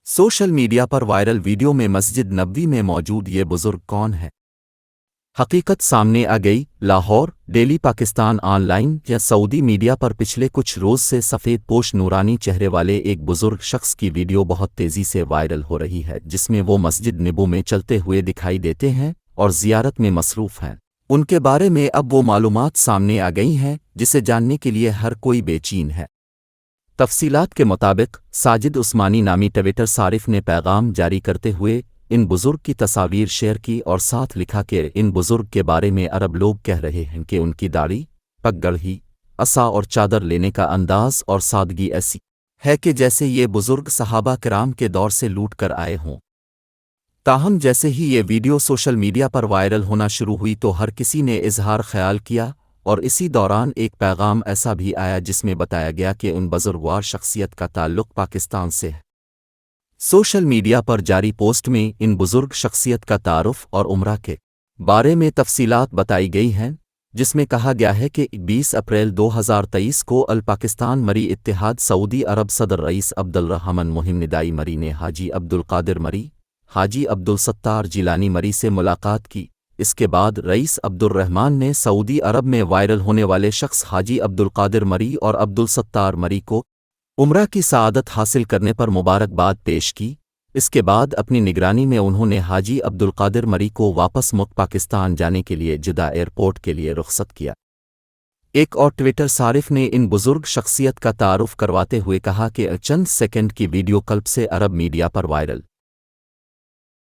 Social media پر viral video میں مسجد نبوی میں موجود یہ بزرگ کون ہے؟ حقیقت سامنے آ گئی۔ Lahore daily Pakistan on line یا سعودی میڈیا پر پچھلے کچھ روز سے سفید پوش نورانی چہرے والے ایک بزرگ شخص کی ویڈیو بہت تیزی سے وائرل ہو رہی ہے، جس میں وہ مسجد نبو میں چلتے ہوئے دکھائی دیتے ہیں اور زیارت میں مصروف ہیں۔ ان کے بارے میں اب وہ معلومات سامنے آ گئی ہیں جسے جاننے کے لیے ہر کوئی بے چین ہے۔ تفصیلات کے مطابق ساجد عثمانی نامی ٹویٹر صارف نے پیغام جاری کرتے ہوئے ان بزرگ کی تصاویر شیئر کی اور ساتھ لکھا کہ ان بزرگ کے بارے میں عرب لوگ کہہ رہے ہیں کہ ان کی داڑھی، پگ گڑھی، عصا اور چادر لینے کا انداز اور سادگی ایسی ہے کہ جیسے یہ بزرگ صحابہ کرام کے دور سے لوٹ کر آئے ہوں۔ تاہم جیسے ہی یہ ویڈیو سوشل میڈیا پر وائرل ہونا شروع ہوئی تو ہر کسی نے اظہار خیال کیا، اور اسی دوران ایک پیغام ایسا بھی آیا جس میں بتایا گیا کہ ان بزرگوار شخصیت کا تعلق پاکستان سے ہے۔ سوشل میڈیا پر جاری پوسٹ میں ان بزرگ شخصیت کا تعارف اور عمرہ کے بارے میں تفصیلات بتائی گئی ہیں، جس میں کہا گیا ہے کہ 20 اپریل 2023 کو الپاکستان مری اتحاد سعودی عرب صدر رئیس عبدالرحمن مہم ندائی مری نے حاجی عبدالقادر مری، حاجی عبدالستار جیلانی مری سے ملاقات کی۔ اس کے بعد رئیس عبدالرحمن نے سعودی عرب میں وائرل ہونے والے شخص حاجی عبدالقادر مری اور عبدالستار مری کو عمرہ کی سعادت حاصل کرنے پر مبارکباد پیش کی۔ اس کے بعد اپنی نگرانی میں انہوں نے حاجی عبدالقادر مری کو واپس ملک پاکستان جانے کے لیے جدہ ایئرپورٹ کے لیے رخصت کیا۔ ایک اور ٹویٹر صارف نے ان بزرگ شخصیت کا تعارف کرواتے ہوئے کہا کہ چند سیکنڈ کی ویڈیو کلپ سے عرب میڈیا پر وائرل